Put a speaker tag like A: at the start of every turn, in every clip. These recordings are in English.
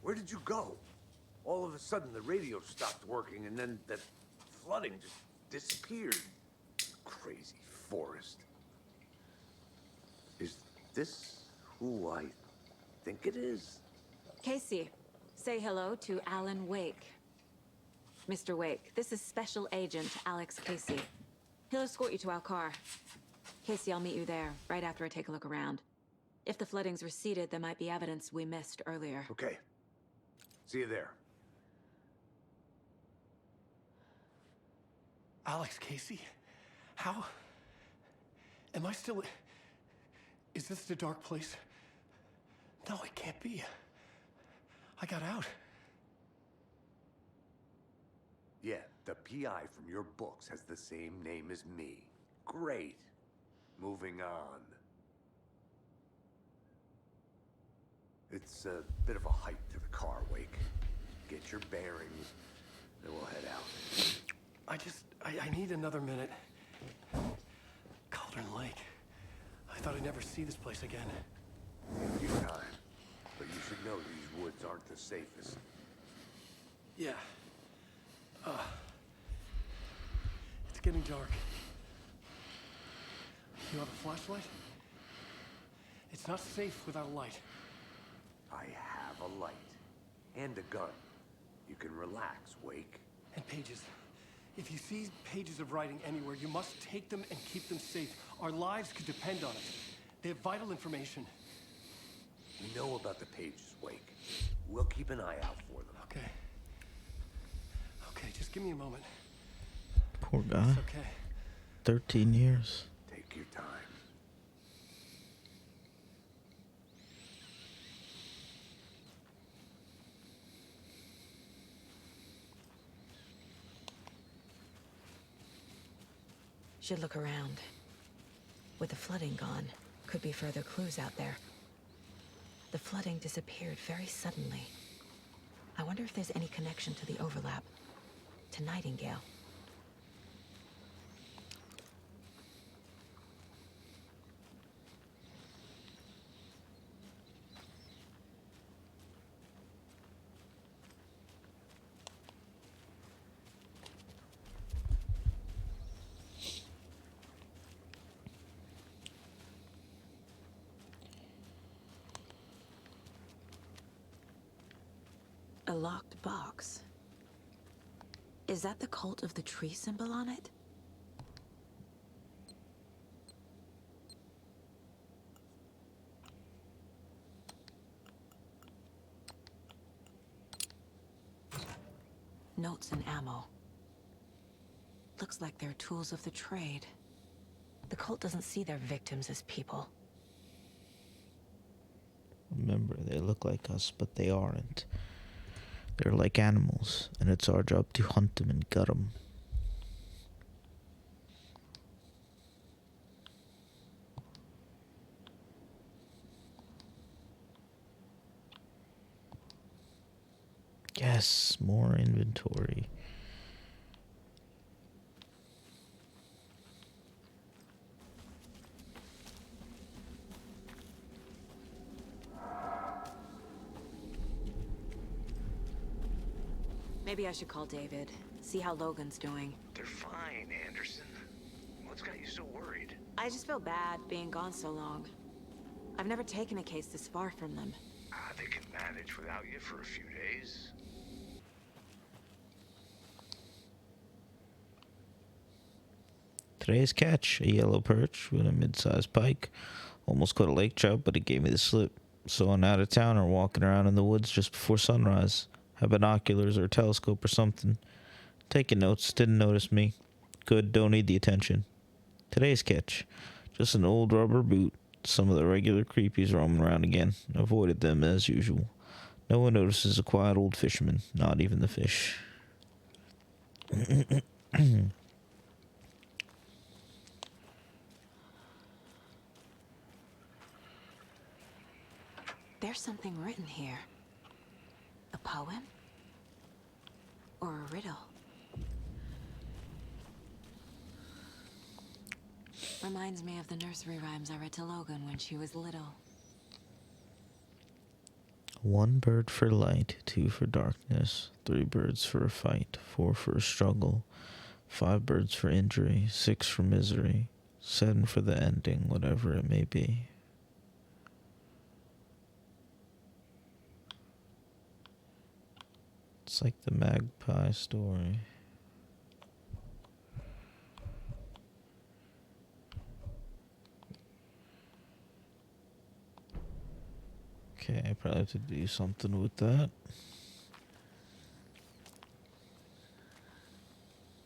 A: Where did you go? All of a sudden, the radio stopped working, and then the flooding just disappeared. Crazy forest. Is this who I think it is?
B: Casey, say hello to Alan Wake. Mr. Wake, this is Special Agent Alex Casey. He'll escort you to our car. Casey, I'll meet you there, right after I take a look around. If the flooding's receded, there might be evidence we missed earlier.
A: Okay. See you there.
C: Alex Casey? How? Am I still... Is this the dark place? No, it can't be. I got out.
A: Yeah, the PI from your books has the same name as me. Great. Moving on. It's a bit of a hike to the car, Wake. Get your bearings, then we'll head out.
C: I need another minute. Cauldron Lake. I thought I'd never see this place again.
A: Take your time. But you should know these woods aren't the safest.
C: Yeah. It's getting dark. You have a flashlight? It's not safe without a light.
A: I have a light. And a gun. You can relax, Wake.
C: And pages. If you see pages of writing anywhere, you must take them and keep them safe. Our lives could depend on it. They have vital information.
A: We know about the pages, Wake. We'll keep an eye out for them.
C: Okay. Okay, just give me a moment.
D: Poor guy.
C: It's okay.
D: 13 years.
A: Take your time.
B: Should look around. With the flooding gone, could be further clues out there. The flooding disappeared very suddenly. I wonder if there's any connection to the overlap. To Nightingale. A locked box. Is that the cult of the tree symbol on it? Notes and ammo. Looks like they're tools of the trade. The cult doesn't see their victims as people.
D: Remember, they look like us, but they aren't. They're like animals, and it's our job to hunt them and gut them. Yes, more inventory.
B: Maybe I should call David, see how Logan's doing.
E: They're fine, Anderson. What's got you so worried?
B: I just feel bad being gone so long. I've never taken a case this far from them.
E: They can manage without you for a few days.
D: Today's catch, a yellow perch with a mid-sized pike. Almost caught a lake trout, but it gave me the slip. Saw an out-of-towner walking around in the woods just before sunrise. Had binoculars or a telescope or something. Taking notes, didn't notice me. Good, don't need the attention. Today's catch, just an old rubber boot. Some of the regular creepies roaming around again. Avoided them as usual. No one notices a quiet old fisherman, not even the fish.
B: There's something written here. A poem? Or a riddle? Reminds me of the nursery rhymes I read to Logan when she was little.
D: 1 bird for light, 2 for darkness, 3 birds for a fight, 4 for a struggle, 5 birds for injury, 6 for misery, 7 for the ending, whatever it may be. It's like the magpie story. Okay, I probably have to do something with that.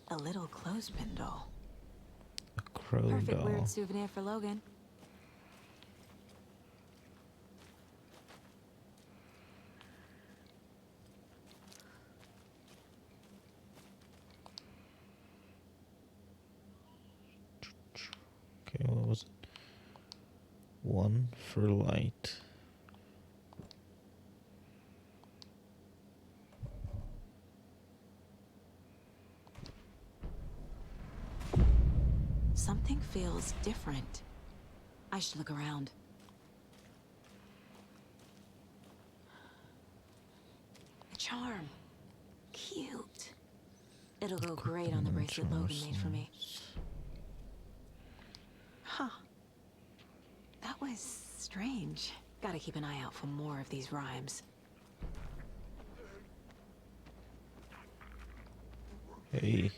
B: A little clothespin doll.
D: A crow
B: Perfect
D: doll.
B: weird souvenir for Logan.
D: Okay, what was it? 1 for light.
B: Something feels different. I should look around. A charm. Cute. It'll go great on the bracelet Logan made for me. Huh. That was strange. Gotta keep an eye out for more of these rhymes.
D: Hey.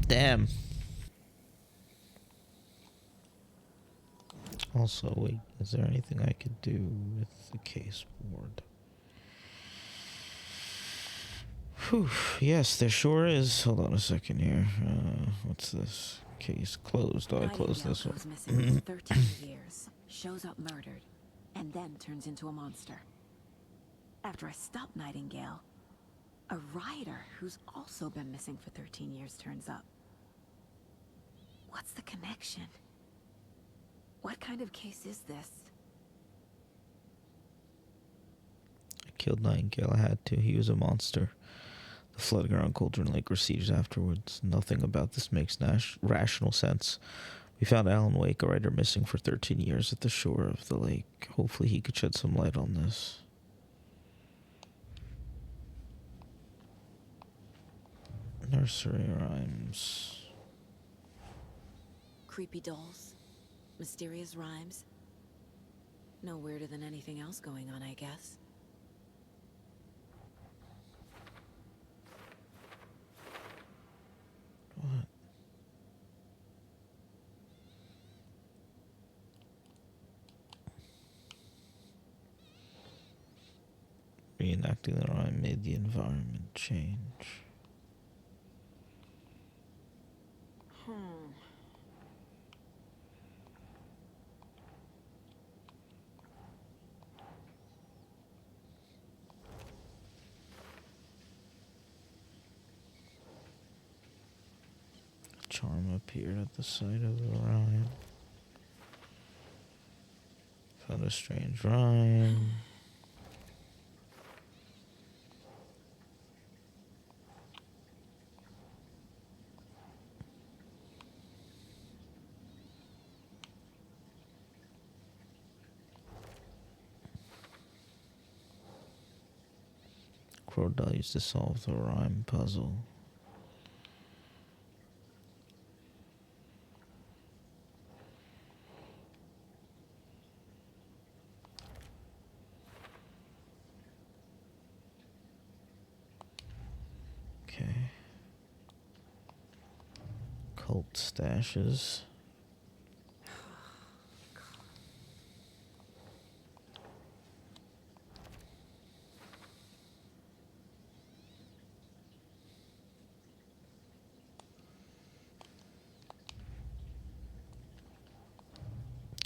D: Damn. Also, wait, is there anything I could do with the case board? Whew, yes, there sure is. Hold on a second here. What's this? Case closed. Oh, I closed this one.
B: Goes missing for 13 years, shows up murdered, and then turns into a monster. After I stop Nightingale, a rider who's also been missing for 13 years turns up. What's the connection? What kind of case is this?
D: I killed Nightingale. I had to. He was a monster. The flooding around Cauldron Lake recedes afterwards. Nothing about this makes rational sense. We found Alan Wake, a writer missing for 13 years at the shore of the lake. Hopefully he could shed some light on this. Nursery rhymes.
B: Creepy dolls, mysterious rhymes. No weirder than anything else going on, I guess.
D: What? Reenacting the rhyme made the environment change. Charm appeared at the site of the rhyme. Found a strange rhyme. Crowdell used to solve the rhyme puzzle. Okay. Cult stashes.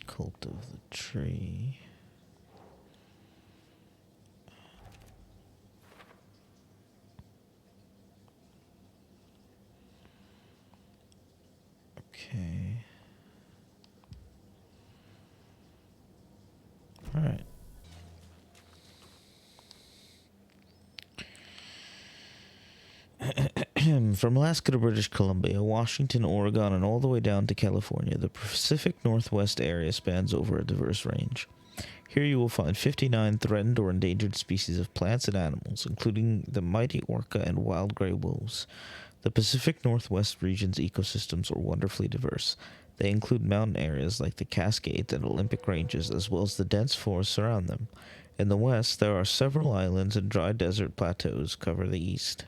D: Cult of the tree. Okay. Alright. From Alaska to British Columbia, Washington, Oregon, and all the way down to California, the Pacific Northwest area spans over a diverse range. Here you will find 59 threatened or endangered species of plants and animals, including the mighty orca and wild gray wolves. The Pacific Northwest region's ecosystems are wonderfully diverse. They include mountain areas like the Cascades and Olympic Ranges, as well as the dense forests around them. In the west, there are several islands and dry desert plateaus cover the east.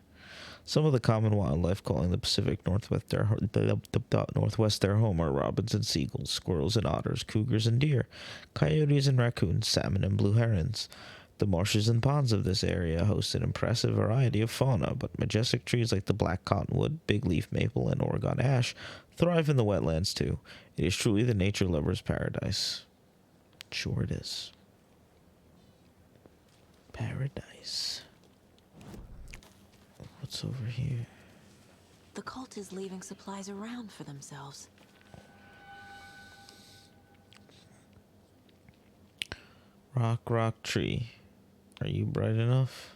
D: Some of the common wildlife calling the Pacific Northwest their home are robins and seagulls, squirrels and otters, cougars and deer, coyotes and raccoons, salmon and blue herons. The marshes and ponds of this area host an impressive variety of fauna, but majestic trees like the black cottonwood, big leaf maple, and Oregon ash thrive in the wetlands too. It is truly the nature lover's paradise. Sure it is. Paradise. What's over here?
B: The cult is leaving supplies around for themselves.
D: Rock, tree. Are you bright enough?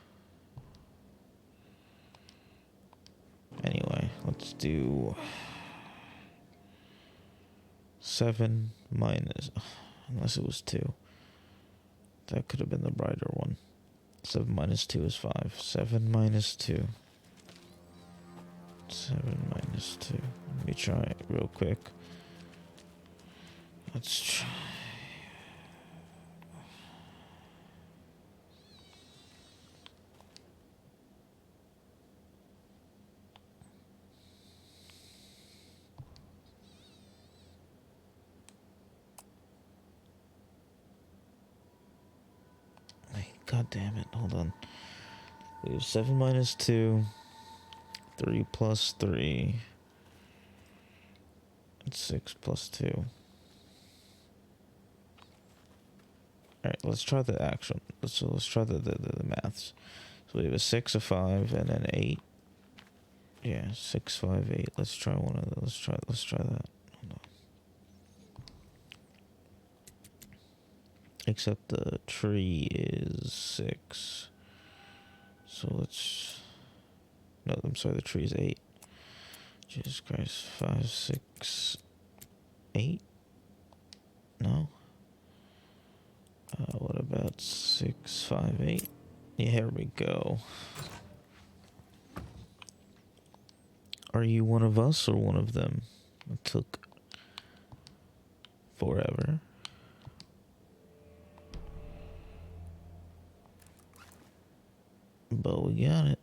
D: Anyway, let's do 7 minus, unless it was 2. That could have been the brighter one. 7 minus 2 is 5. 7 minus 2. 7 minus 2. Let me try it real quick. Let's try. God damn it, hold on. We have 7 minus 2, 3 plus 3, and 6 plus 2. Alright, let's try the actual, let's try the maths. So we have a 6, a 5, and an 8. Yeah, 6, 5, 8. Let's try one of those. Let's try that. Hold on. Except the tree is 6. So let's... No, I'm sorry, the tree is 8. Jesus Christ. 5, 6, 8? No? What about 6, 5, 8? Yeah, here we go. Are you one of us or one of them? It took forever. But we got it.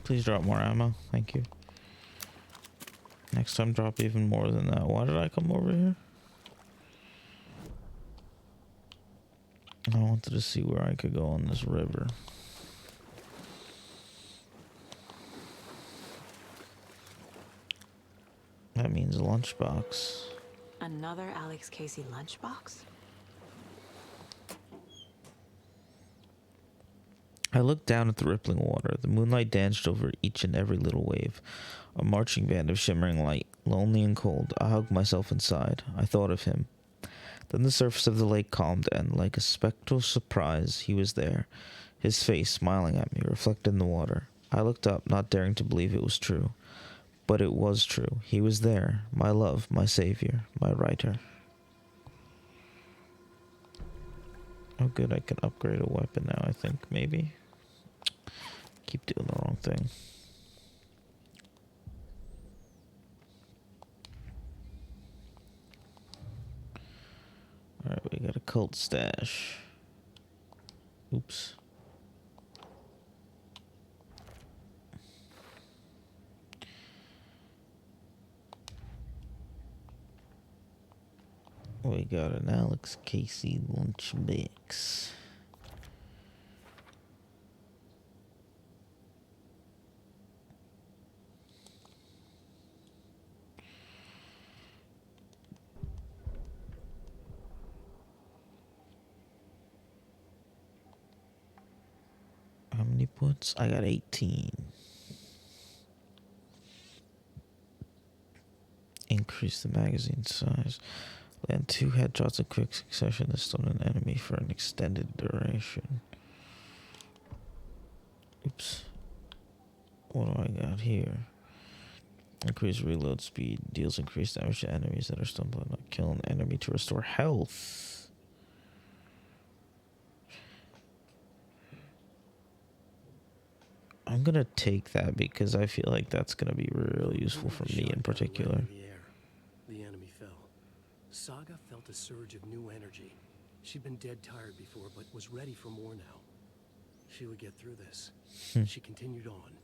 D: Please drop more ammo. Thank you. Next time, drop even more than that. Why did I come over here? I wanted to see where I could go on this river. That means lunchbox.
B: Another Alex Casey lunchbox?
D: I looked down at the rippling water. The moonlight danced over each and every little wave. A marching band of shimmering light, lonely and cold. I hugged myself inside. I thought of him. Then the surface of the lake calmed, and like a spectral surprise, he was there, his face smiling at me, reflected in the water. I looked up, not daring to believe it was true. But it was true. He was there, my love, my savior, my writer. Oh good, I can upgrade a weapon now, I think, maybe. Keep doing the wrong thing. Alright, we got a cult stash. Oops. We got an Alex Casey lunch mix. How many points? I got 18. Increase the magazine size. Land 2 headshots in quick succession to stun an enemy for an extended duration. Oops. What do I got here? Increase reload speed. Deals increased damage to enemies that are stunned by not kill an enemy to restore health. I'm gonna take that because I feel like that's gonna be really useful for me in particular.
C: The enemy fell. Saga felt a surge of new energy. She'd been dead tired before, but was ready for more now. She would get through this. She continued on.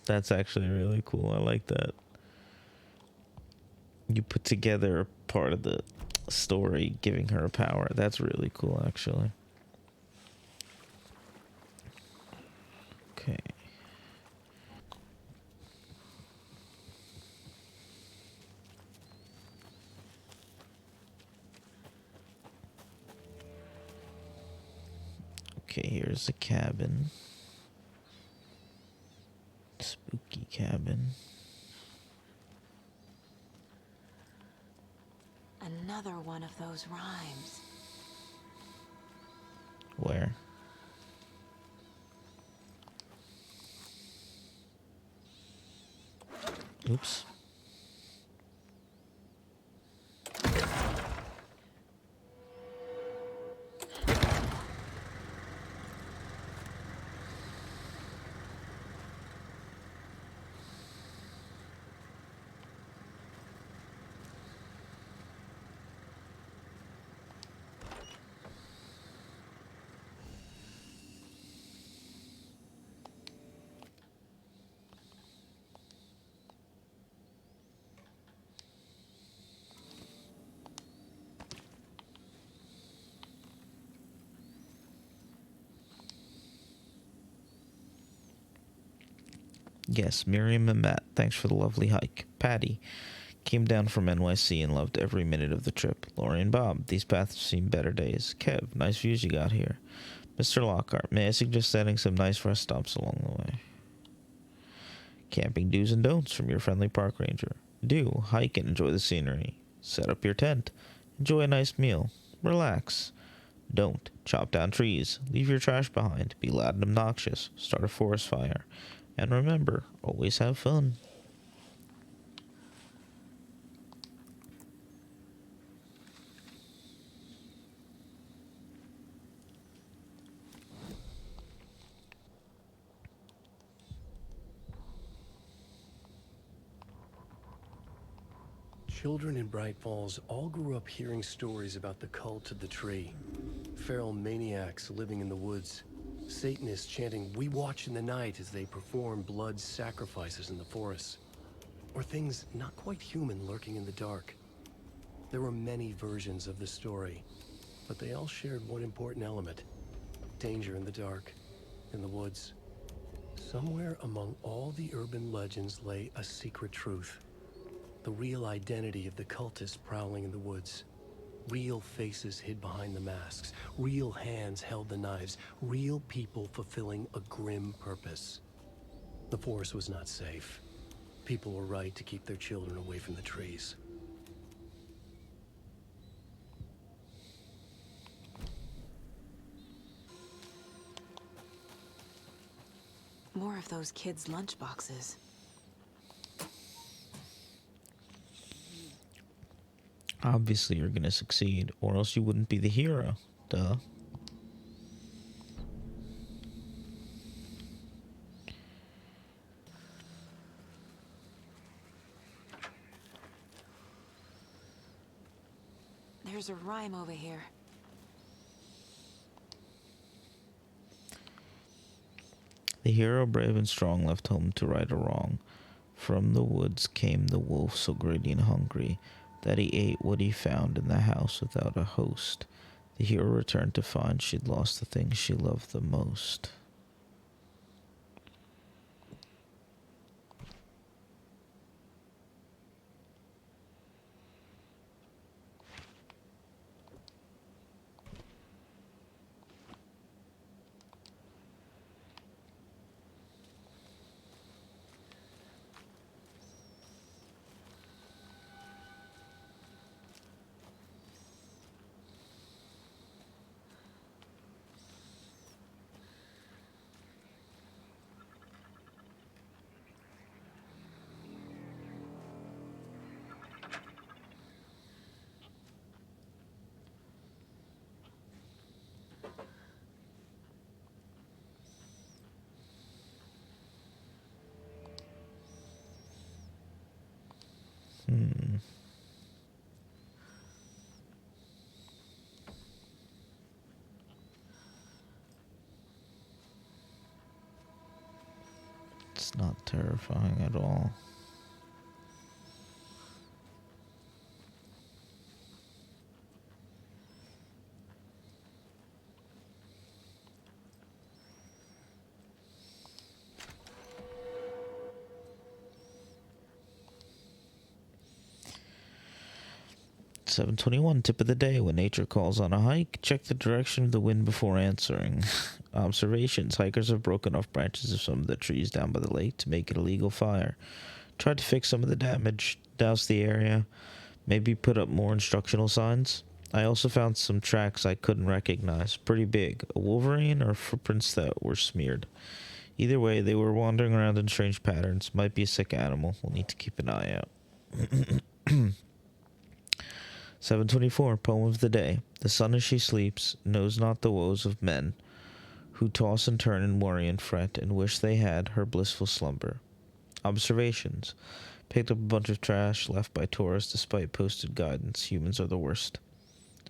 D: That's actually really cool. I like that. You put together a part of the story giving her a power. That's really cool, actually. Okay. Okay, here's the cabin. Spooky cabin.
B: Another one of those rhymes.
D: Where? Oops. Yes, Miriam and Matt, thanks for the lovely hike. Patty came down from NYC and loved every minute of the trip. Lori and Bob, these paths have seen better days. Kev, nice views you got here. Mr. Lockhart, may I suggest adding some nice rest stops along the way? Camping do's and don'ts from your friendly park ranger. Do, hike and enjoy the scenery. Set up your tent. Enjoy a nice meal. Relax. Don't, chop down trees. Leave your trash behind. Be loud and obnoxious. Start a forest fire. And remember, always have fun.
C: Children in Bright Falls all grew up hearing stories about the cult of the tree. Feral maniacs living in the woods. Satanists chanting, "We watch in the night," as they perform blood sacrifices in the forests. Or things not quite human lurking in the dark. There were many versions of the story, but they all shared one important element. Danger in the dark, in the woods. Somewhere among all the urban legends lay a secret truth. The real identity of the cultists prowling in the woods. Real faces hid behind the masks. Real hands held the knives. Real people fulfilling a grim purpose. The forest was not safe. People were right to keep their children away from the trees.
B: More of those kids' lunchboxes.
D: Obviously, you're gonna succeed, or else you wouldn't be the hero. Duh.
B: There's a rhyme over here.
D: The hero, brave and strong, left home to right a wrong. From the woods came the wolf, so greedy and hungry. that he ate what he found in the house without a host. The hero returned to find she'd lost the thing she loved the most. It's not terrifying at all. "7:21, tip of the day. When nature calls on a hike, check the direction of the wind before answering." Observations. Hikers have broken off branches of some of the trees down by the lake to make it a legal fire. Tried to fix some of the damage, douse the area, maybe put up more instructional signs. I also found some tracks I couldn't recognize. Pretty big. A wolverine or footprints that were smeared. Either way, they were wandering around in strange patterns. Might be a sick animal. We'll need to keep an eye out. 7:24, poem of the day. The sun as she sleeps knows not the woes of men, who toss and turn and worry and fret and wish they had her blissful slumber. Observations. Picked up a bunch of trash left by tourists despite posted guidance. Humans are the worst.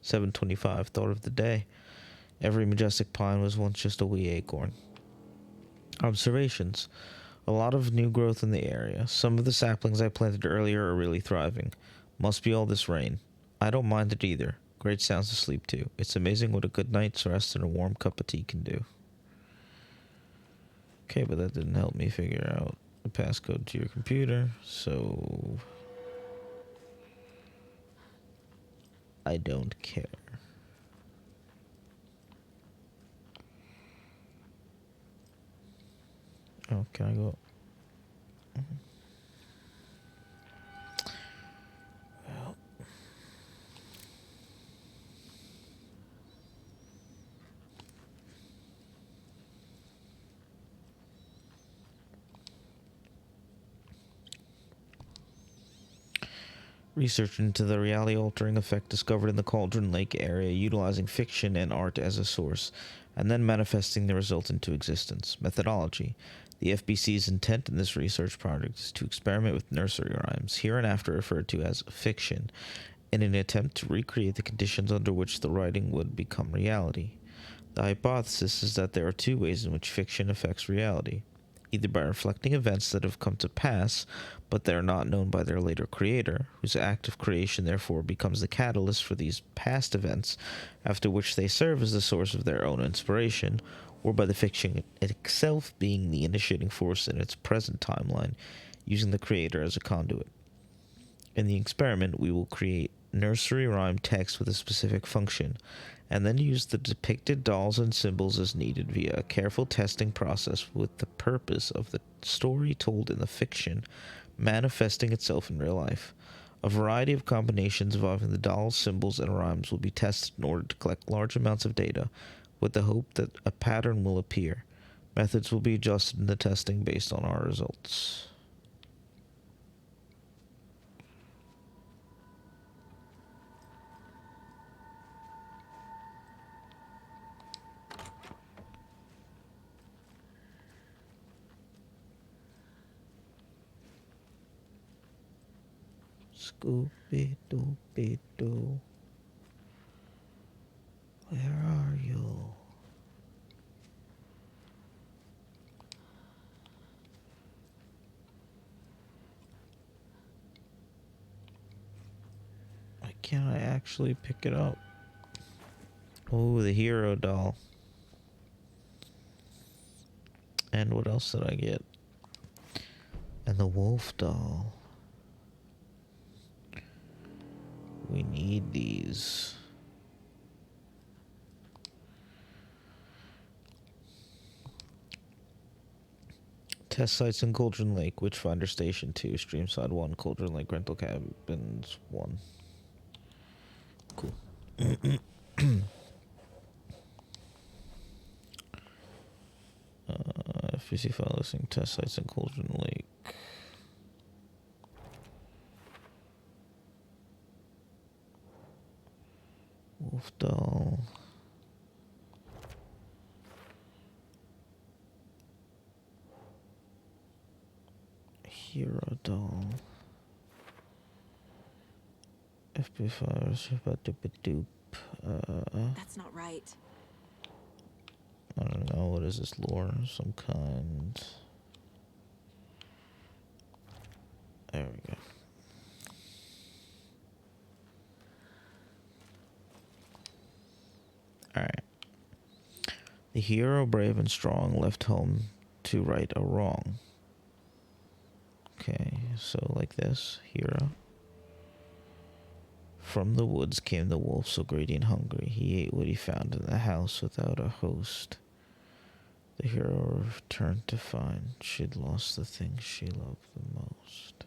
D: 7:25, thought of the day. Every majestic pine was once just a wee acorn. Observations. A lot of new growth in the area. Some of the saplings I planted earlier are really thriving. Must be all this rain. I don't mind it either. Great sounds to sleep to. It's amazing what a good night's rest and a warm cup of tea can do. Okay, but that didn't help me figure out the passcode to your computer, so I don't care. Oh, can I go? Well, research into the reality-altering effect discovered in the Cauldron Lake area, utilizing fiction and art as a source, and then manifesting the result into existence. Methodology. The FBC's intent in this research project is to experiment with nursery rhymes, hereinafter referred to as fiction, in an attempt to recreate the conditions under which the writing would become reality. The hypothesis is that there are two ways in which fiction affects reality. Either by reflecting events that have come to pass, but they are not known by their later creator, whose act of creation therefore becomes the catalyst for these past events, after which they serve as the source of their own inspiration, or by the fiction itself being the initiating force in its present timeline, using the creator as a conduit. In the experiment, we will create nursery rhyme text with a specific function, and then use the depicted dolls and symbols as needed via a careful testing process with the purpose of the story told in the fiction manifesting itself in real life. A variety of combinations involving the dolls, symbols, and rhymes will be tested in order to collect large amounts of data, with the hope that a pattern will appear. Methods will be adjusted in the testing based on our results. Scooby-Dooby-Doo, where are you? can't I actually pick it up? Oh, the hero doll. And what else did I get? And the wolf doll. We need these. Test sites in Cauldron Lake, Witchfinder Station 2, Streamside 1, Cauldron Lake Rental Cabins 1. Cool. FBC file listing test sites in Cauldron Lake. Wolf doll. Hero doll. FB files. Doop.
B: That's not right.
D: I don't know. What is this lore? Some kind. There we go. Alright. The hero, brave and strong, left home to right a wrong. Okay, so like this. Hero. From the woods came the wolf, so greedy and hungry. He ate what he found in the house without a host. The hero returned to find she'd lost the thing she loved the most.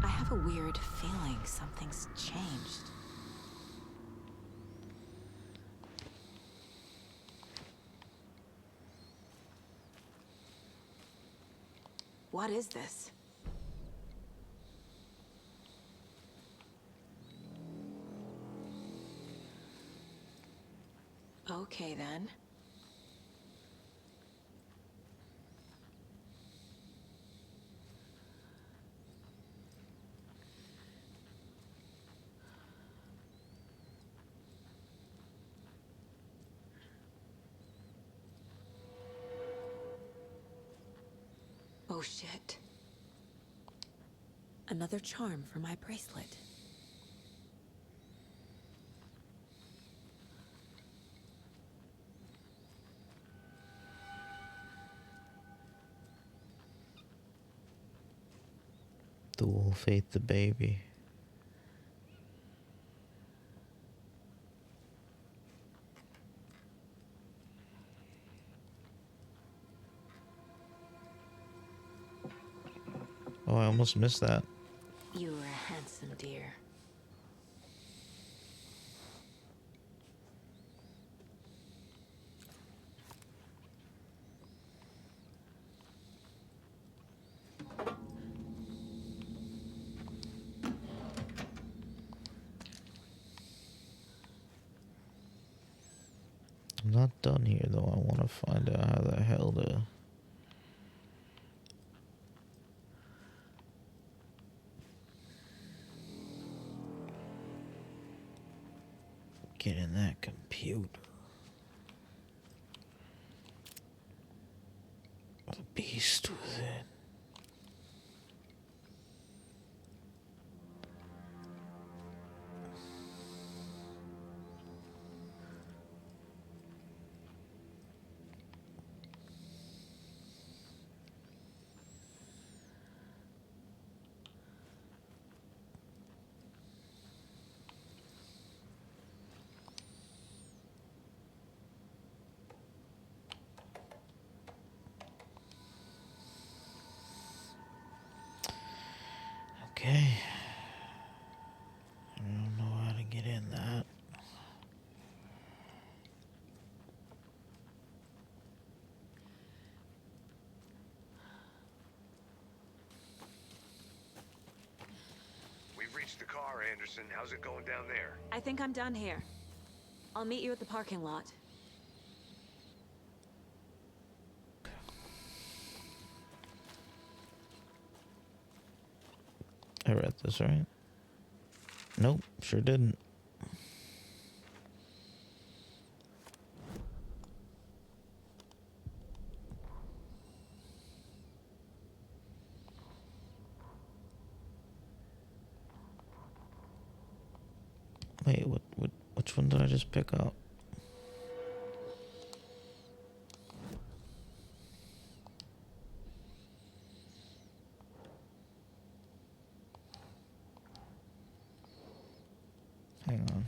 B: I have a weird feeling something's changed. What is this? Okay, then. Oh, shit. Another charm for my bracelet.
D: The wolf ate the baby. Oh, I almost missed that.
B: You were a handsome deer.
D: I'm not done here, though. I want to find out how the hell to get in that computer. The beast within. Okay. I don't know how to get in that.
E: We've reached the car, Anderson. How's it going down there?
B: I think I'm done here. I'll meet you at the parking lot.
D: I read this, right? Nope, sure didn't. Wait, which one did I just pick up? Hang on.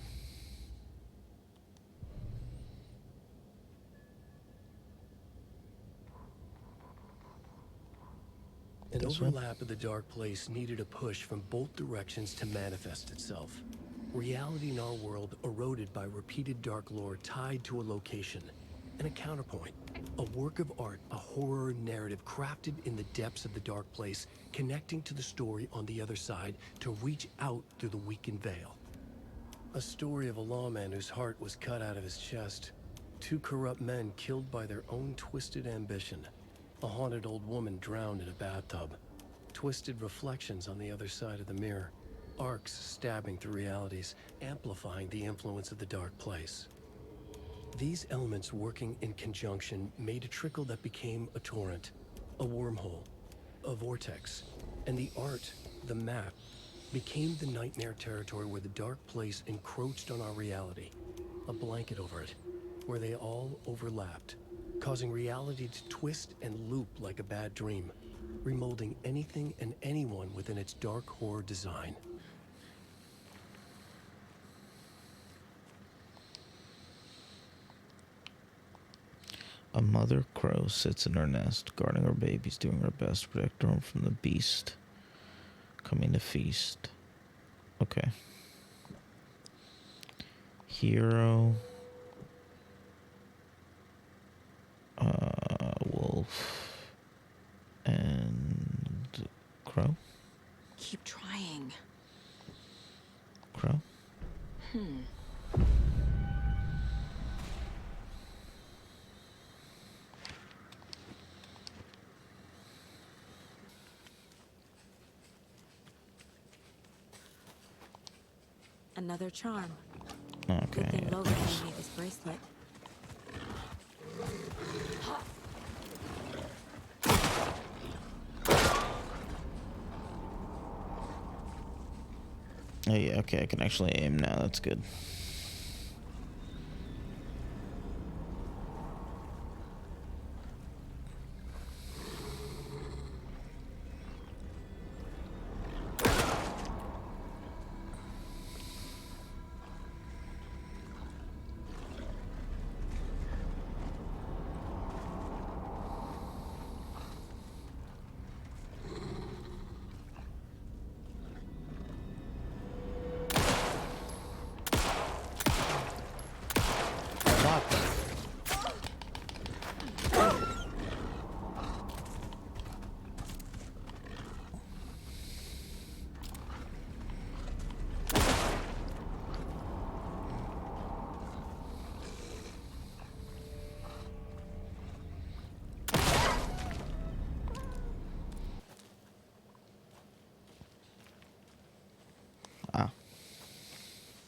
C: An
D: This one?
C: overlap of the dark place needed a push from both directions to manifest itself. Reality in our world eroded by repeated dark lore tied to a location. And a counterpoint. A work of art, a horror narrative crafted in the depths of the dark place, connecting to the story on the other side to reach out through the weakened veil. A story of a lawman whose heart was cut out of his chest. Two corrupt men killed by their own twisted ambition. A haunted old woman drowned in a bathtub. Twisted reflections on the other side of the mirror. Arcs stabbing through realities, amplifying the influence of the dark place. These elements working in conjunction made a trickle that became a torrent, a wormhole, a vortex, and the art, the map, became the nightmare territory where the dark place encroached on our reality, a blanket over it, where they all overlapped, causing reality to twist and loop like a bad dream, remolding anything and anyone within its dark horror design.
D: A mother crow sits in her nest, guarding her babies, doing her best to protect her home from the beast coming to feast. Okay. Hero. Wolf. And crow?
B: Keep trying.
D: Crow?
B: Another charm.
D: Okay.
B: Good thing Logan gave me this bracelet.
D: Oh yeah, okay, I can actually aim now, that's good.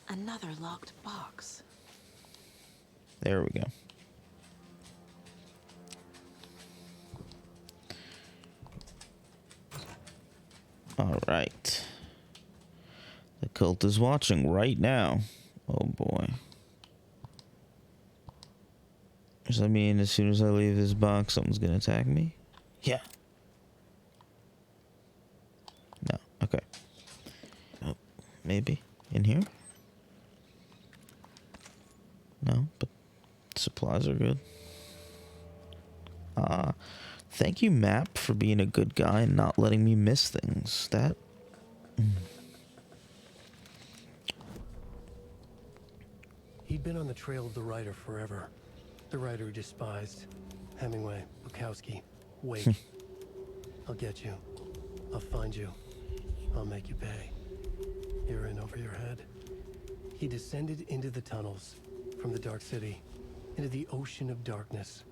B: Another locked box.
D: There we go. All right. The cult is watching right now. Oh boy. Does that mean as soon as I leave this box, someone's gonna attack me? Yeah. No. Okay. Oh, maybe in here? No, but supplies are good. Thank you, map, for being a good guy and not letting me miss things. That...
C: He'd been on the trail of the writer forever. The writer he despised. Hemingway, Bukowski, Wake. I'll get you. I'll find you. I'll make you pay. You're in over your head. He descended into the tunnels, from the Dark City, into the ocean of darkness.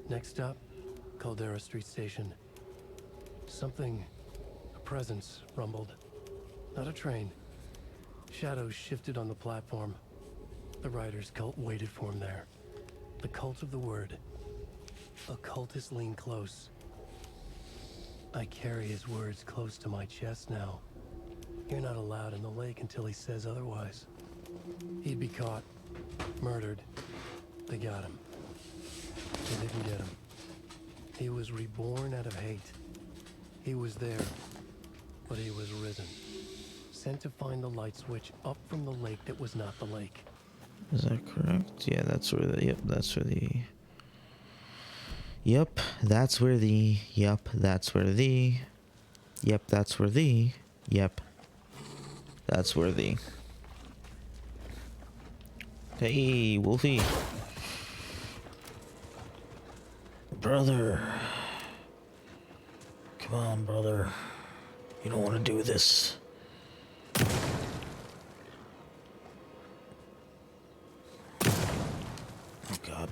C: Next stop, Caldera Street Station. Something, a presence, rumbled. Not a train. Shadows shifted on the platform. The writer's cult waited for him there. The cult of the word. A cultist leaned close. I carry his words close to my chest now. You're not allowed in the lake until he says otherwise. He'd be caught, murdered. They got him. They didn't get him. He was reborn out of hate. He was there, but he was risen. Sent to find the light switch up from the lake that was not the lake.
D: Is that correct? Yeah, that's where the... Yep, that's where the... Yep, that's where the... Yep, that's where the... Yep, that's where the... Yep. That's where the... Hey, Wolfie. Brother. Come on, brother. You don't want to do this. Oh, God.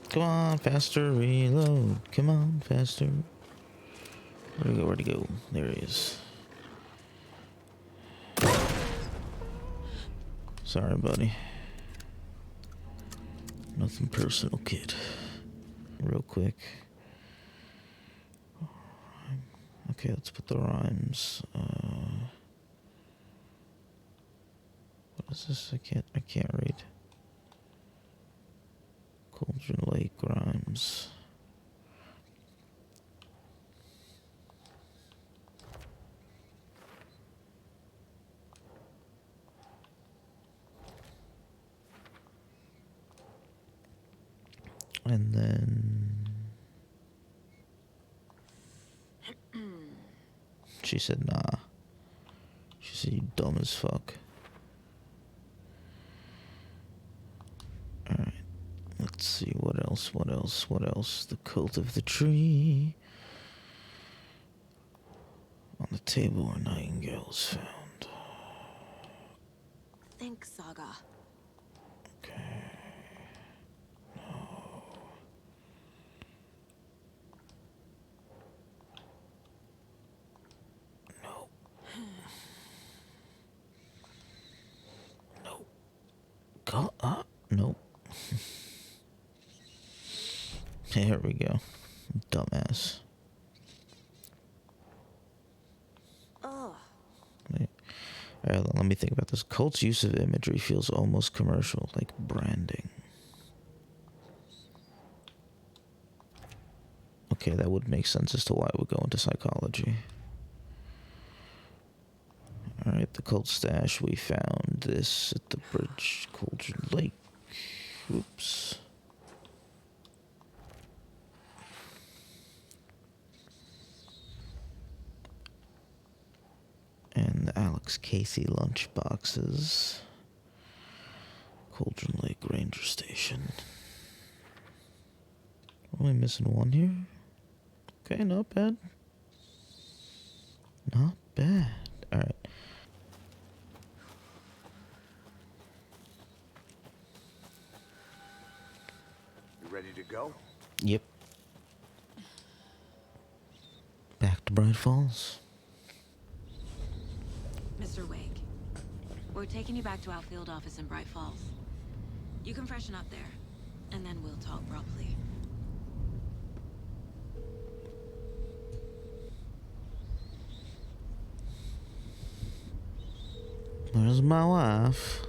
D: Come on, faster, reload. Come on, faster. Where'd he go? Where'd he go? There he is. Sorry, buddy. Nothing personal, kid. Real quick. Okay, let's put the rhymes. What is this? I can't read. Cauldron Lake rhymes. And then she said, nah. She said, you dumb as fuck. Alright. Let's see, what else? The cult of the tree. On the table where Nightingale was found.
B: Think, Saga.
D: Okay. No. No. Go up. Nope. Here we go. Dumbass.
B: Oh.
D: Alright, let me think about this. Cult's use of imagery feels almost commercial, like branding. Okay, that would make sense as to why it would go into psychology. Alright, the cult stash. We found this at the bridge. Cauldron Lake. Oops. And the Alex Casey lunch boxes. Cauldron Lake Ranger Station. Only missing one here. Okay, not bad. Not bad. Alright.
A: You ready to go?
D: Yep. Back to Bright Falls.
B: Mr. Wake, we're taking you back to our field office in Bright Falls. You can freshen up there, and then we'll talk properly.
D: Where's my wife?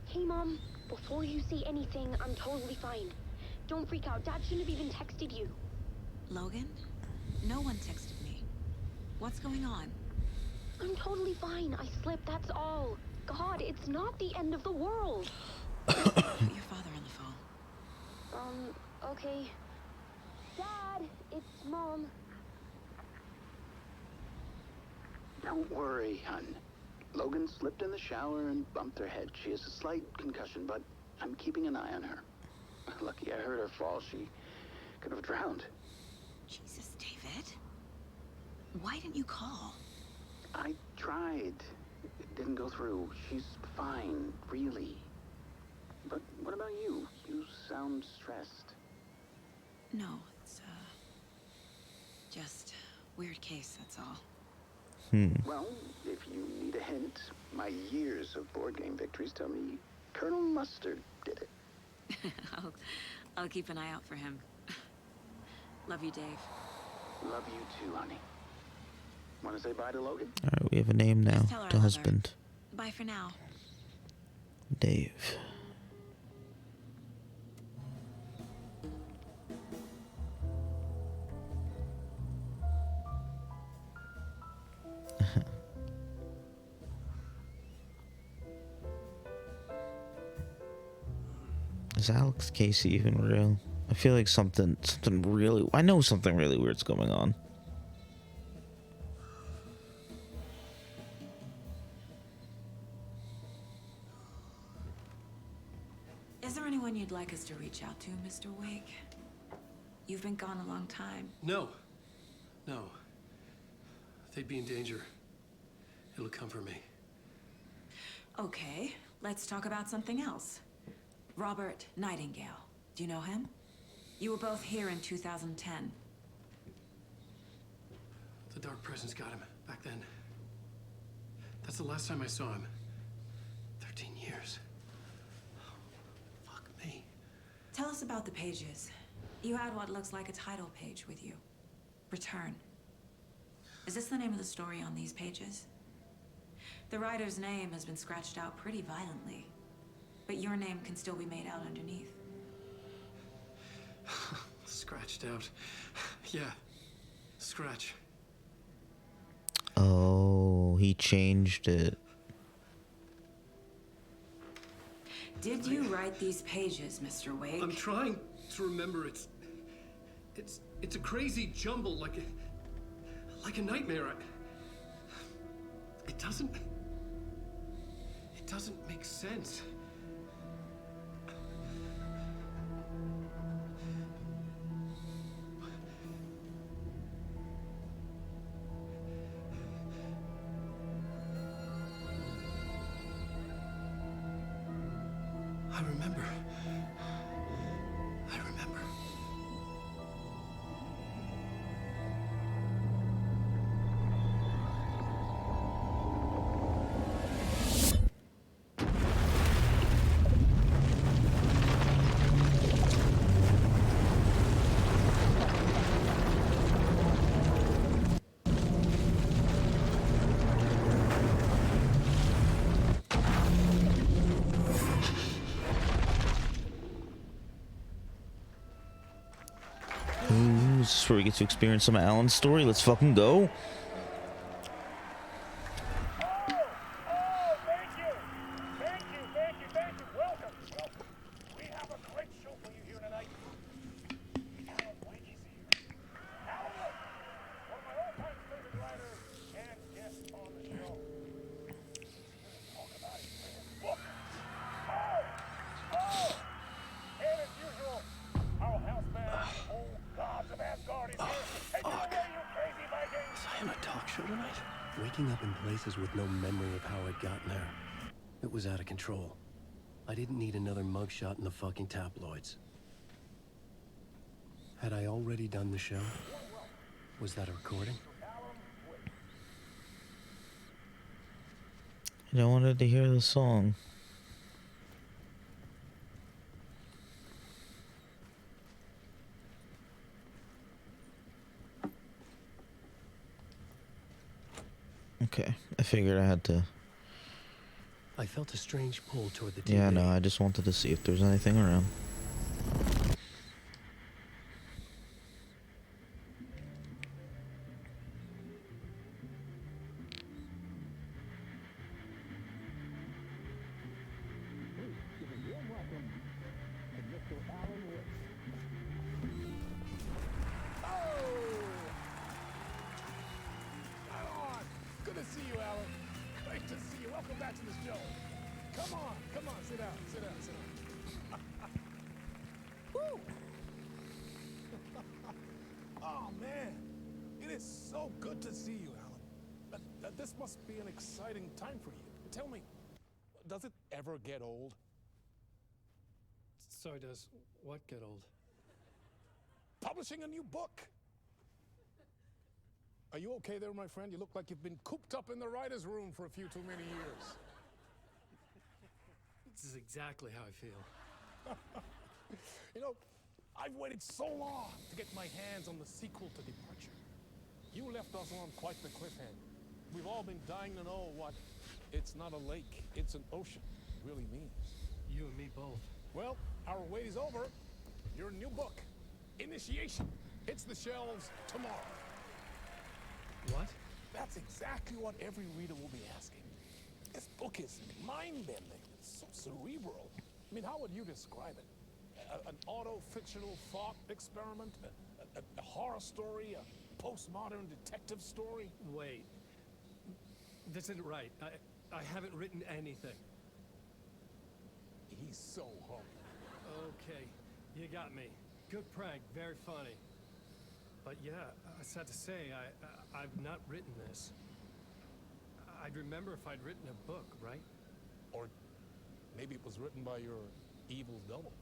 F: Hey, Mom. Before you say anything, I'm totally fine. Don't freak out. Dad shouldn't have even texted you.
B: Logan? No one texted me. What's going on?
F: I'm totally fine. I slipped, that's all. God, it's not the end of the world.
B: Put your father on the phone.
F: Okay. Dad, it's Mom.
G: Don't worry, hun. Logan slipped in the shower and bumped her head. She has a slight concussion, but I'm keeping an eye on her. Lucky I heard her fall. She could have drowned.
B: Jesus, David. Why didn't you call?
G: I tried. It didn't go through. She's fine, really. But what about you? You sound stressed.
B: No, it's, just weird case, that's all.
G: Well, if you need a hint, my years of board game victories tell me Colonel Mustard did it.
B: I'll keep an eye out for him. Love you, Dave.
G: Love you too, honey. Want to say bye to Logan?
D: All right, we have a name now.
B: Just tell her I
D: To
B: love her.
D: husband.
B: Bye for now.
D: Dave. Is Alex Casey even real? I feel like something really... I know something really weird's going on.
B: Is there anyone you'd like us to reach out to, Mr. Wake? You've been gone a long time.
C: No. No. They'd be in danger. It'll come for me.
B: Okay, let's talk about something else. Robert Nightingale. Do you know him? You were both here in 2010.
C: The Dark Presence got him back then. That's the last time I saw him. 13 years. Fuck me.
B: Tell us about the pages. You had what looks like a title page with you. Return. Is this the name of the story on these pages? The writer's name has been scratched out pretty violently, but your name can still be made out underneath.
C: Scratched out. Yeah. Scratch.
D: Oh, he changed it.
B: Did you write these pages, Mr. Wake?
C: I'm trying to remember. It's a crazy jumble, like a nightmare. It doesn't make sense. I remember.
D: This is where we get to experience some of Alan's story. Let's fucking go.
C: Waking up in places with no memory of how I'd gotten there. It was out of control. I didn't need another mugshot in the fucking tabloids. Had I already done the show? Was that a recording?
D: I wanted to hear the song. Okay, I figured I had to.
C: I felt a strange pull toward the TV.
D: Yeah, no, I just wanted to see if there's anything around.
H: This must be an exciting time for you. Tell me, does it ever get old?
C: Sorry, does what get old?
H: publishing a new book. Are you okay there, my friend? You look like you've been cooped up in the writer's room for a few too many years.
C: This is exactly how I feel.
H: You know, I've waited so long to get my hands on the sequel to Departure. You left us on quite the cliffhanger. We've all been dying to know what "it's not a lake, it's an ocean" really means.
C: You and me both.
H: Well, our wait is over. Your new book, Initiation, hits the shelves tomorrow.
C: What?
H: That's exactly what every reader will be asking. This book is mind-bending. It's so cerebral. I mean, how would you describe it? An auto-fictional thought experiment? A horror story? A postmodern detective story?
C: Wait. This isn't right. I haven't written anything.
H: He's so humble.
C: Okay, you got me. Good prank, very funny. But yeah, sad to say, I've not written this. I'd remember if I'd written a book, right?
H: Or maybe it was written by your evil double.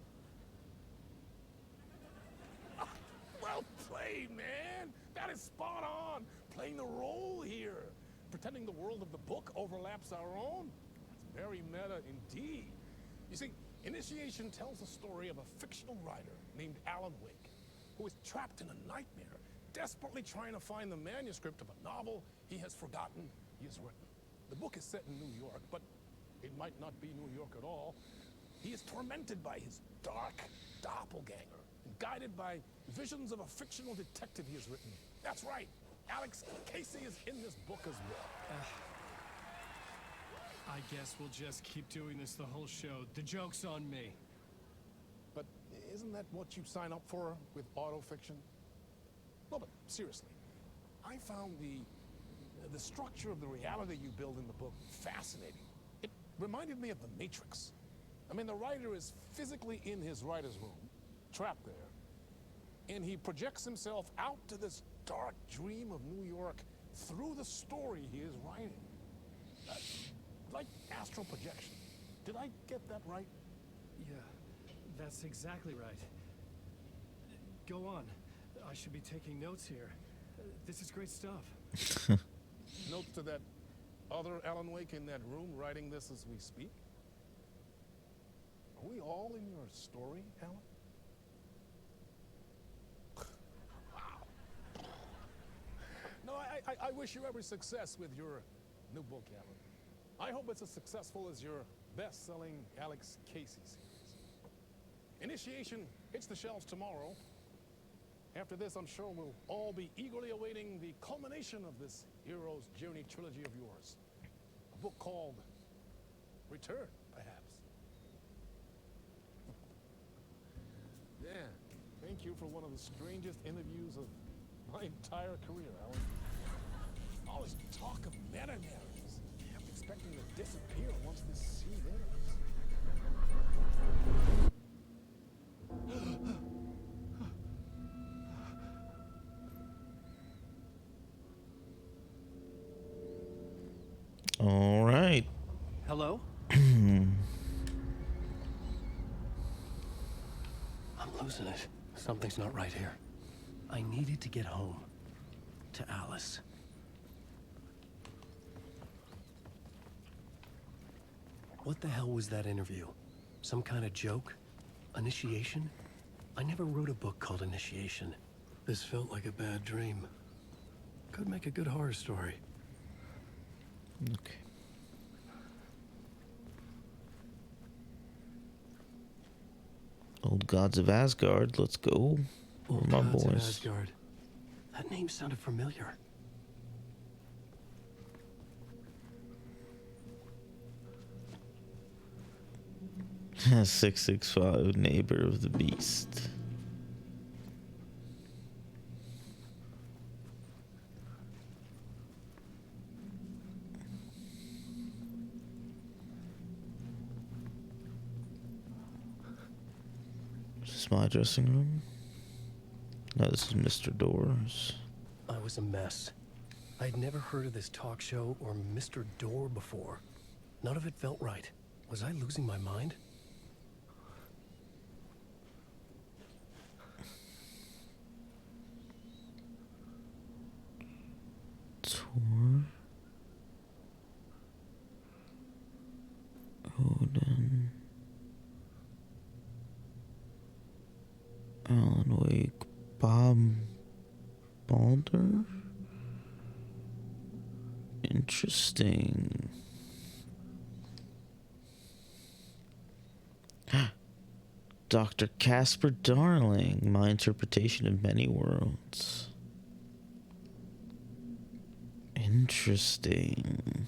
H: Well played, man! That is spot on! Playing the role here. Pretending the world of the book overlaps our own. That's very meta indeed. You see, Initiation tells the story of a fictional writer named Alan Wake, who is trapped in a nightmare, desperately trying to find the manuscript of a novel he has forgotten he has written. The book is set in New York, but it might not be New York at all. He is tormented by his dark doppelganger and guided by visions of a fictional detective he has written. That's right, Alex Casey is in this book as well.
C: I guess we'll just keep doing this the whole show. The joke's on me.
H: But isn't that what you sign up for with autofiction? No, but seriously, I found the structure of the reality you build in the book fascinating. It reminded me of The Matrix. I mean, the writer is physically in his writer's room, trapped there, and he projects himself out to this dark dream of New York through the story he is writing. Like astral projection. Did I get that right?
C: Yeah, that's exactly right. Go on. I should be taking notes here. This is great stuff.
H: Notes to that other Alan Wake in that room writing this as we speak? Are we all in your story, Alan? Wow. No, I wish you every success with your new book, Alan. I hope it's as successful as your best-selling Alex Casey series. Initiation hits the shelves tomorrow. After this, I'm sure we'll all be eagerly awaiting the culmination of this hero's journey trilogy of yours. A book called Return, perhaps. Yeah, thank you for one of the strangest interviews of my entire career, Alan. All this talk of meta-narratives. I'm expecting to disappear once this scene ends.
D: All right.
C: Hello?
D: Hmm.
C: I'm losing it. Something's not right here. I needed to get home. To Alice. What the hell was that interview? Some kind of joke? Initiation? I never wrote a book called Initiation. This felt like a bad dream. Could make a good horror story.
D: Okay. Old Gods of Asgard, let's go.
C: Old
D: My
C: Gods of
D: boys.
C: Asgard. That name sounded familiar.
D: Yeah, 665, neighbor of the beast. Is this my dressing room? No, this is Mr.Door's.
C: I was a mess. I'd never heard of this talk show or Mr. Door before. None of it felt right. Was I losing my mind?
D: Alan Wake. Bob Balder? Interesting. Dr. Casper Darling, my interpretation of many worlds. Interesting.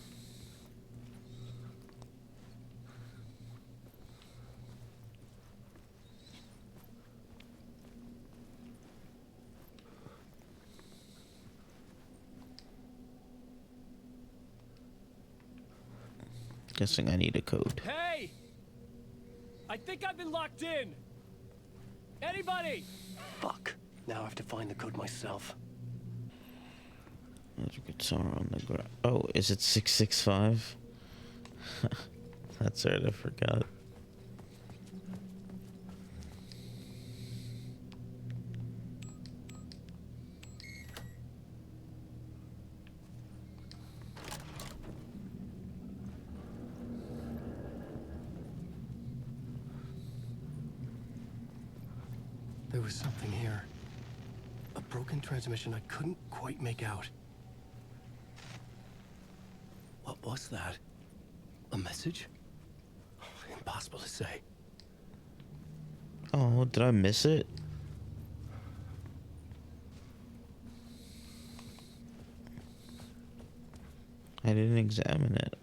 D: Guessing I need a code.
I: Hey! I think I've been locked in. Anybody?
C: Fuck. Now I have to find the code myself.
D: There's a guitar on the ground. Oh, is it 665? That's right, I forgot.
C: There was something here. A broken transmission I couldn't quite make out. What was that? A message? Impossible to say.
D: Oh, did I miss it? I didn't examine it.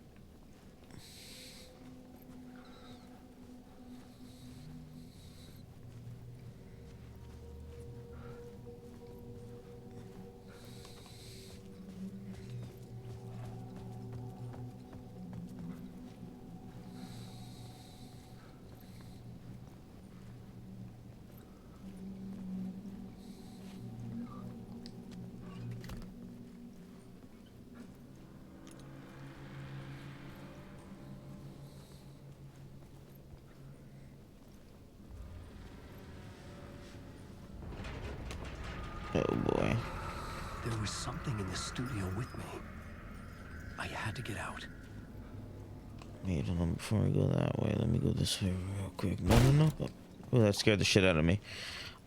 D: Oh boy.
C: There was something in the studio with me. I had to get out.
D: Wait, hold on, before I go that way, let me go this way real quick. No. Oh, that scared the shit out of me.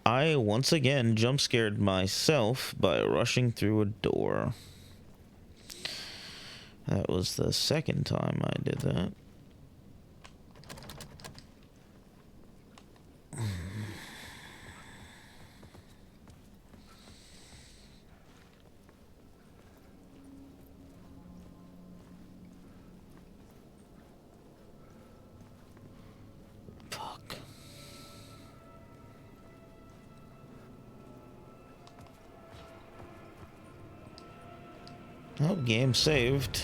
D: I once again jump scared myself by rushing through a door. That was the second time I did that. Fuck. Oh, game saved.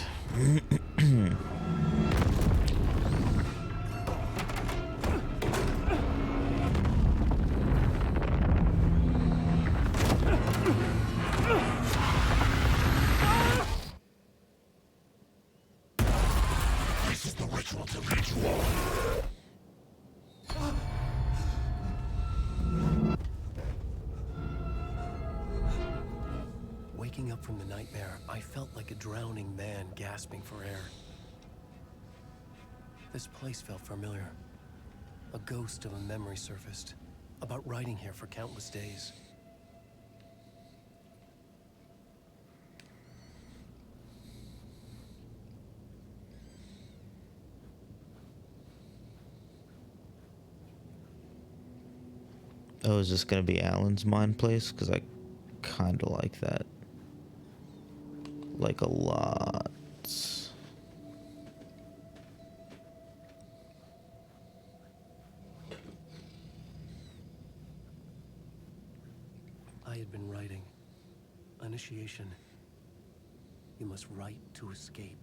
C: Waking up from the nightmare, I felt like a drowning man gasping for air. This place felt familiar. A ghost of a memory surfaced, about riding here for countless days.
D: Oh, is this gonna be Alan's mind place? Because I kind of like that. Like a lot.
C: I had been writing. Initiation. You must write to escape.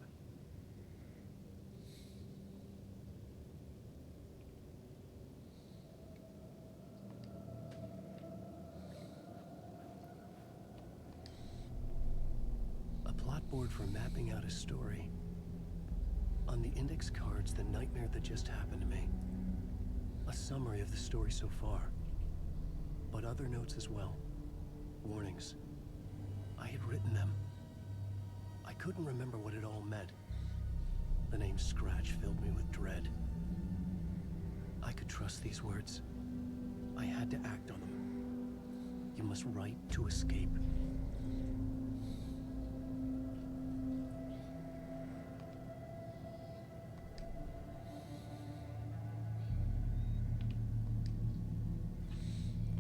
C: Board for mapping out a story. On the index cards, the nightmare that just happened to me. A summary of the story so far. But other notes as well. Warnings. I had written them. I couldn't remember what it all meant. The name Scratch filled me with dread. I could trust these words. I had to act on them. must write to escape.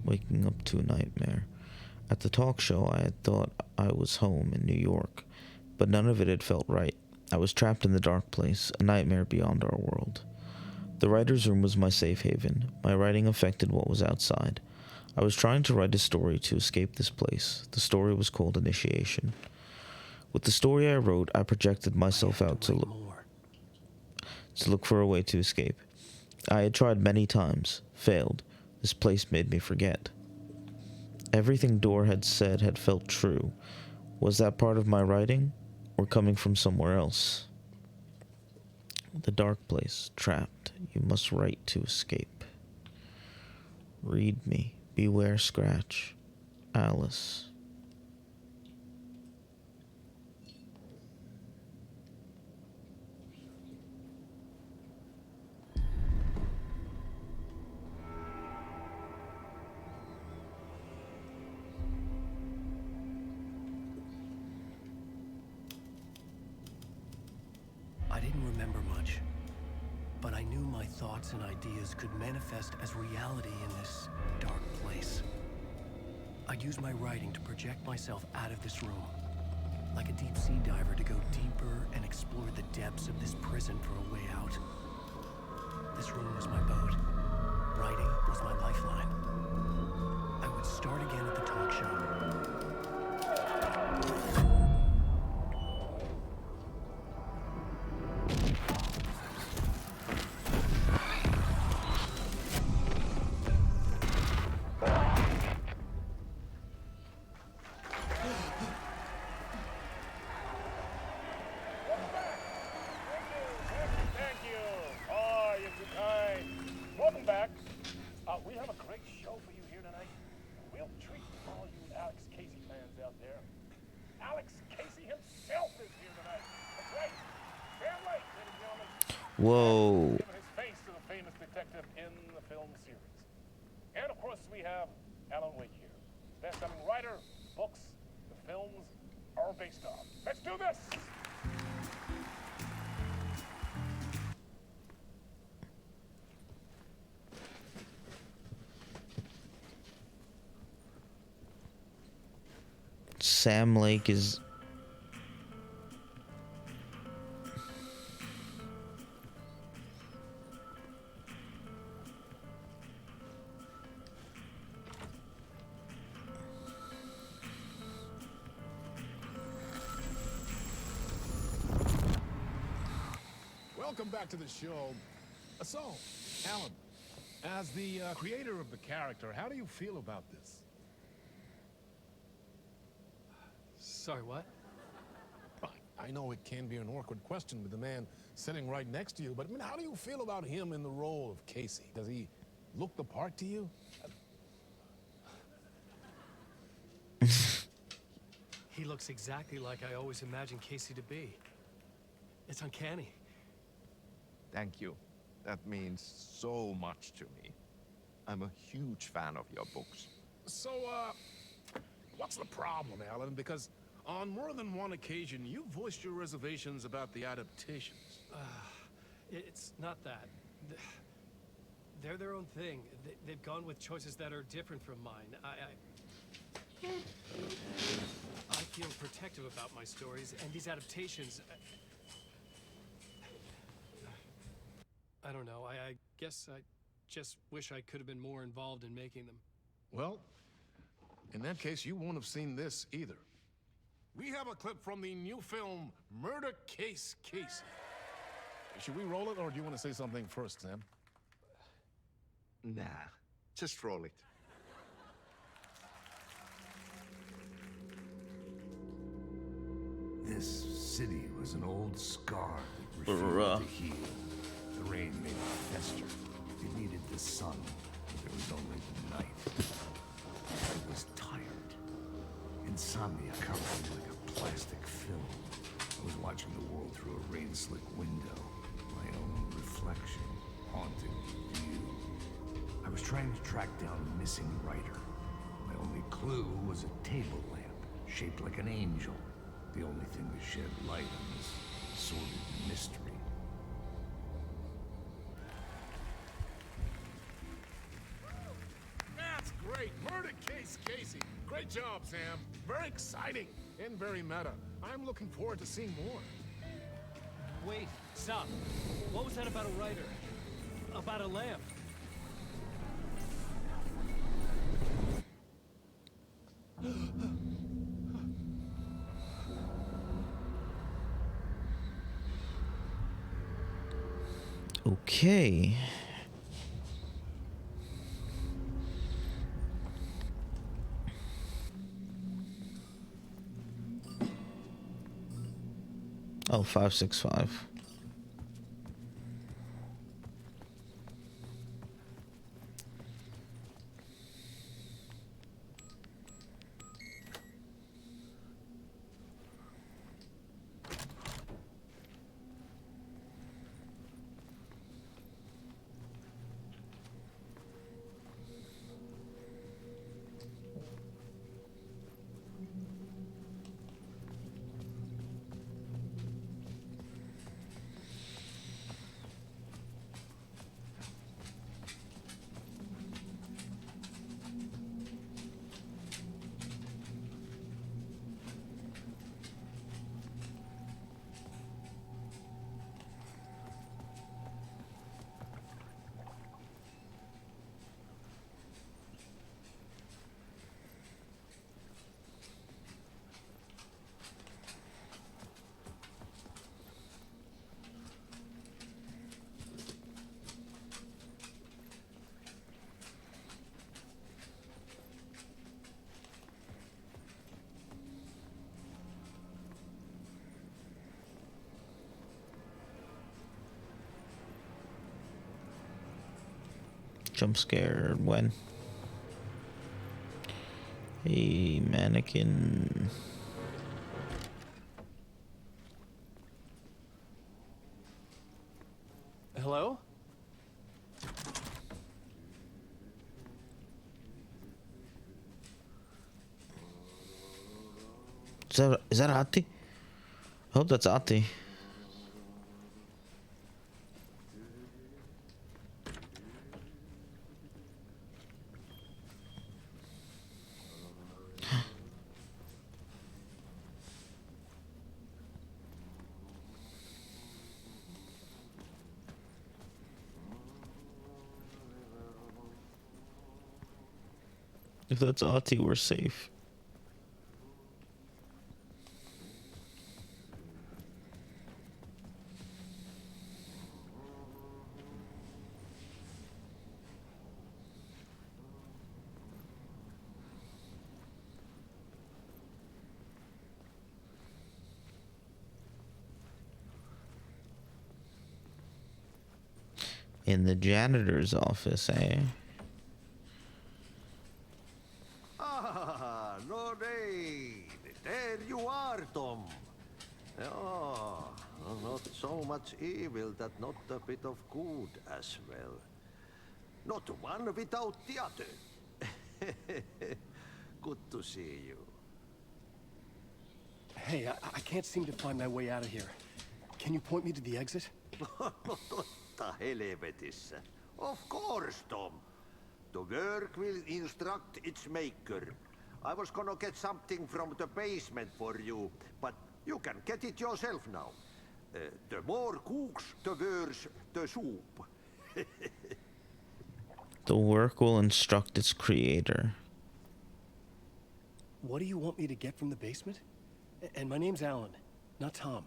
D: Waking up to a nightmare. At the talk show, I had thought I was home in New York, but none of it had felt right. I was trapped in the dark place, a nightmare beyond our world. The writer's room was my safe haven. My writing affected what was outside. I was trying to write a story to escape this place. The story was called Initiation. With the story I wrote, I projected myself out to look for a way to escape. I had tried many times, failed. This place made me forget. Everything Door had said had felt true. Was that part of my writing, or coming from somewhere else? The dark place, trapped. You must write to escape. Read me. Beware Scratch. Alice.
C: I didn't remember much, but I knew my thoughts and ideas could manifest as reality in this dark place. I'd use my writing to project myself out of this room, like a deep sea diver to go deeper and explore the depths of this prison for a way out. This room was my boat. Writing was my lifeline. I would start again at the talk show.
H: We have a great show for you here tonight. We'll treat all you Alex Casey fans out there. Alex Casey himself is here tonight. That's right. Sam Lake, ladies and gentlemen.
D: Whoa.
H: Giving his face to the famous detective in the film series. And of course, we have Alan Wake here. Best-selling writer, books, the films are based on. Let's do this!
D: Sam Lake is...
H: Welcome back to the show. So, Alan, as the creator of the character, how do you feel about this?
I: Sorry, what?
H: I know it can be an awkward question with the man sitting right next to you, but I mean, how do you feel about him in the role of Casey? Does he look the part to you?
I: He looks exactly like I always imagined Casey to be. It's uncanny.
J: Thank you. That means so much to me. I'm a huge fan of your books.
H: So, what's the problem, Alan? Because on more than one occasion, you voiced your reservations about the adaptations.
I: It's not that. They're their own thing. They've gone with choices that are different from mine. I feel protective about my stories, and these adaptations... I don't know. I guess I just wish I could have been more involved in making them.
H: Well, in that case, you won't have seen this either. We have a clip from the new film, Murder Case Casey. Should we roll it, or do you want to say something first, Sam?
J: Nah, just roll it.
A: This city was an old scar that refused to heal. The rain made it fester. It needed the sun, but there was only the night. I was tired. Insomnia covered me like a plastic film. I was watching the world through a rain-slick window. My own reflection, haunting view. I was trying to track down a missing writer. My only clue clue was a table lamp, shaped like an angel. The only thing to shed light on this sordid mystery.
H: That's great. Murder case, Casey. Great job, Sam. Very exciting and very meta. I'm looking forward to seeing more.
I: Wait, stop. What was that about a writer? About a lamp?
D: Okay. Oh, 565. Jump scare when? A mannequin.
I: Hello?
D: Is that Ahti? I hope that's Ahti. If that's Ahti, we're safe. In the janitor's office, eh?
K: Ah, no day. There you are, Tom. Oh, not so much evil that not a bit of good as well. Not one without the other. Good to see you.
C: Hey, I can't seem to find my way out of here. Can you point me to the exit?
K: Totta helvetissä. Of course, Tom. The work will instruct its maker. I was gonna get something from the basement for you, but you can get it yourself now. The more cooks, the worse the soup.
D: The work will instruct its creator.
C: What do you want me to get from the basement? And my name's Alan, not Tom.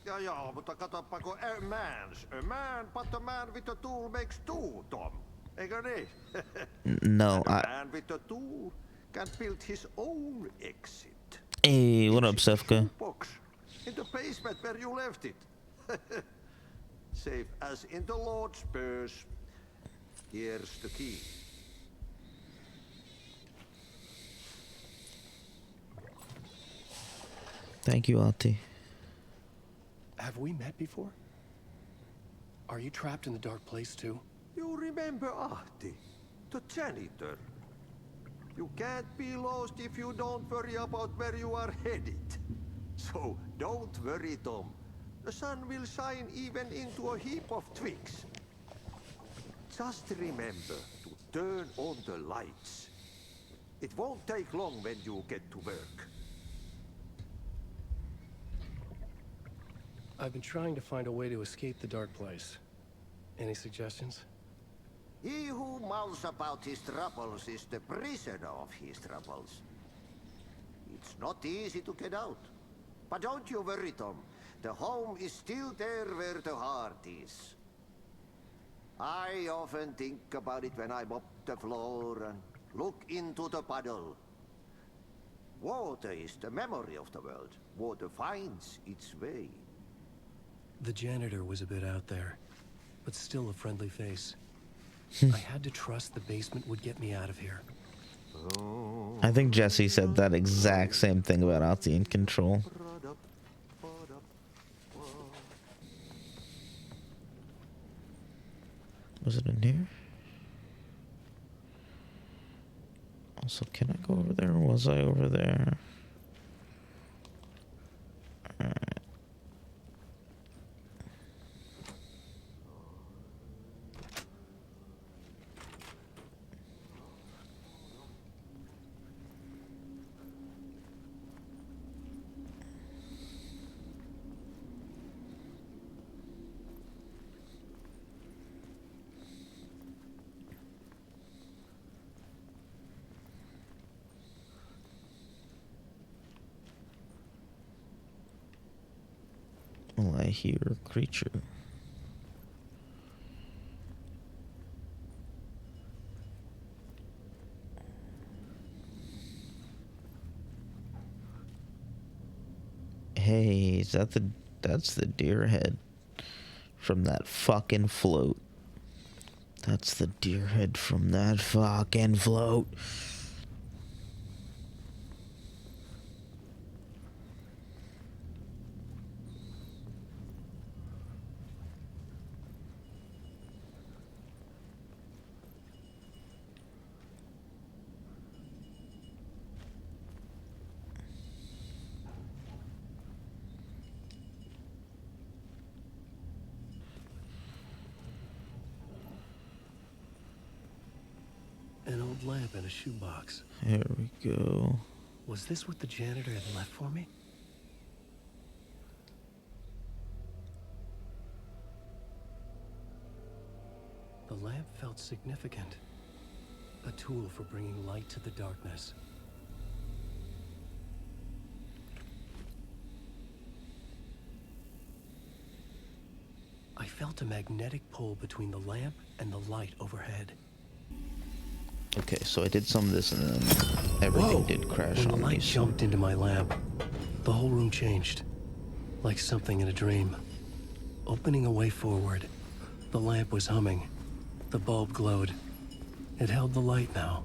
K: Ja, mutta katoppa kun a man, but a man with a tool makes two, Tom. Eikö niin?
D: No,
K: a man with a tool can build his own exit.
D: Hey, what up, Sefka?
K: Box in the basement where you left it. Safe as in the Lord's purse. Here's the key.
D: Thank you, Ahti.
C: Have we met before? Are you trapped in the dark place too?
K: You remember Ahti, the janitor? You can't be lost if you don't worry about where you are headed. So don't worry, Tom. The sun will shine even into a heap of twigs. Just remember to turn on the lights. It won't take long when you get to work.
C: I've been trying to find a way to escape the dark place. Any suggestions?
K: He who mouths about his troubles is the prisoner of his troubles. It's not easy to get out. But don't you worry, Tom. The home is still there where the heart is. I often think about it when I mop the floor and look into the puddle. Water is the memory of the world. Water finds its way.
C: The janitor was a bit out there, but still a friendly face. I had to trust the basement would get me out of here.
D: I think Jesse said that exact same thing about Ahti in Control. Was it in here? Also, can I go over there, or was I over there? Alright. Well, I hear a creature. Hey, is that that's the deer head from that fucking float. That's the deer head from that fucking float.
C: An old lamp in a shoebox.
D: Here we go.
C: Was this what the janitor had left for me? The lamp felt significant. A tool for bringing light to the darkness. I felt a magnetic pull between the lamp and the light overhead.
D: Okay, so I did some of this and then everything did crash
C: when
D: on
C: the light
D: me.
C: jumped into my lamp, the whole room changed. Like something in a dream. Opening a way forward, the lamp was humming. The bulb glowed. It held the light now.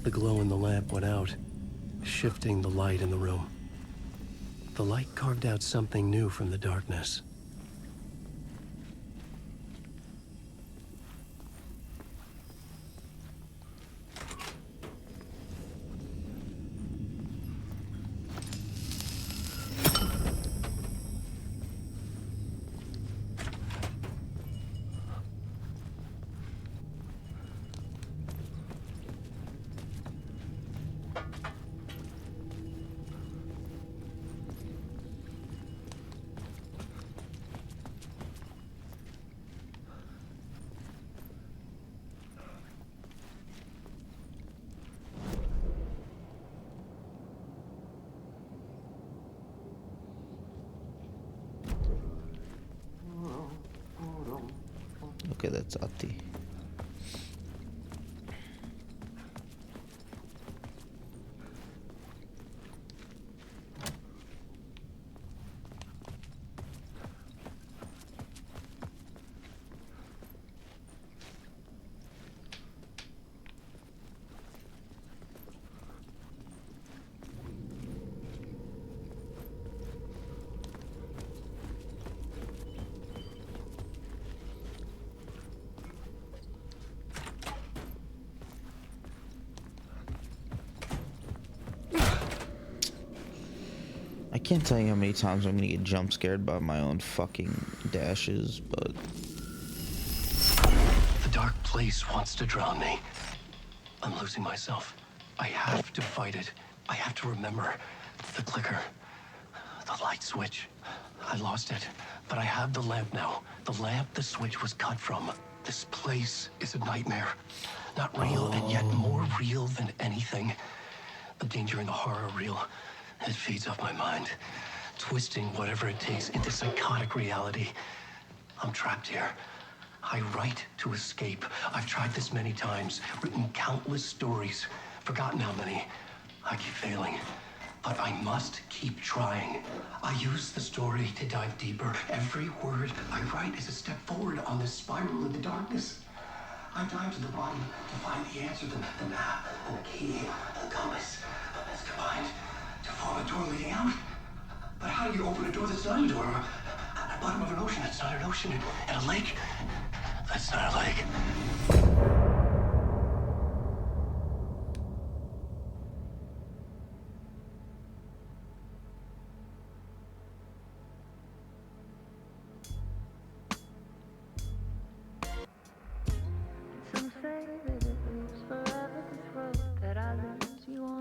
C: The glow in the lamp went out, shifting the light in the room. The light carved out something new from the darkness.
D: Okay, that's Ahti. can't tell you how many times I'm gonna get jump scared by my own fucking dashes, but...
C: The dark place wants to drown me. I'm losing myself. I have to fight it. I have to remember. The clicker. The light switch. I lost it. But I have the lamp now. The lamp the switch was cut from. This place is a nightmare. Not real, and yet more real than anything. The danger and the horror real. It feeds off my mind. Twisting whatever it takes into psychotic reality. I'm trapped here. I write to escape. I've tried this many times, written countless stories, forgotten how many. I keep failing, but I must keep trying. I use the story to dive deeper. Every word I write is a step forward on this spiral into darkness. I dive to the bottom to find the answer, the map, and the key, and the compass. It's combined to form a door leading out. But how do you open a door that's not a door? At the bottom of an ocean that's not an ocean, and a lake that's not a lake.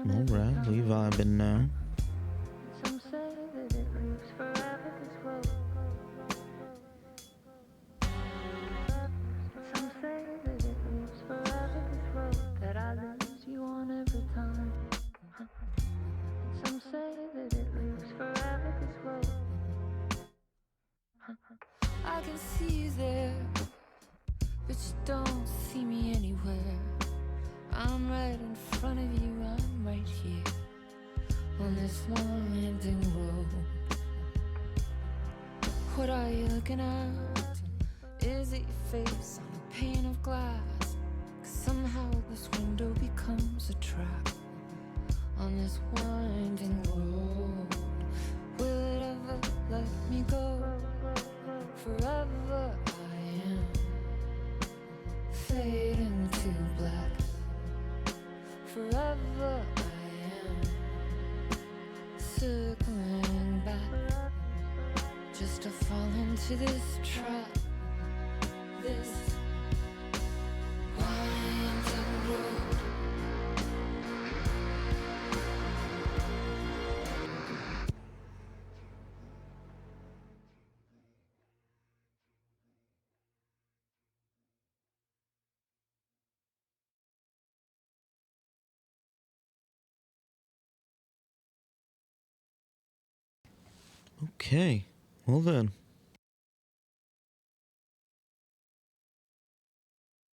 D: Alright, we vibing now.
L: Some say that it lives forever this road. Some say that it lives forever this road that I lose you on every time. Some say that it lives forever this road. I can see you there, but you don't see me anywhere. I'm right in front of you, I'm right here on this winding road. What are you looking at? Is it your face on a pane of glass? 'Cause somehow this window becomes a trap on this winding road. Will it ever let me go? Forever I am fading to black. Forever I am circling back, just to fall into this trap. This winding road.
D: Okay, well then.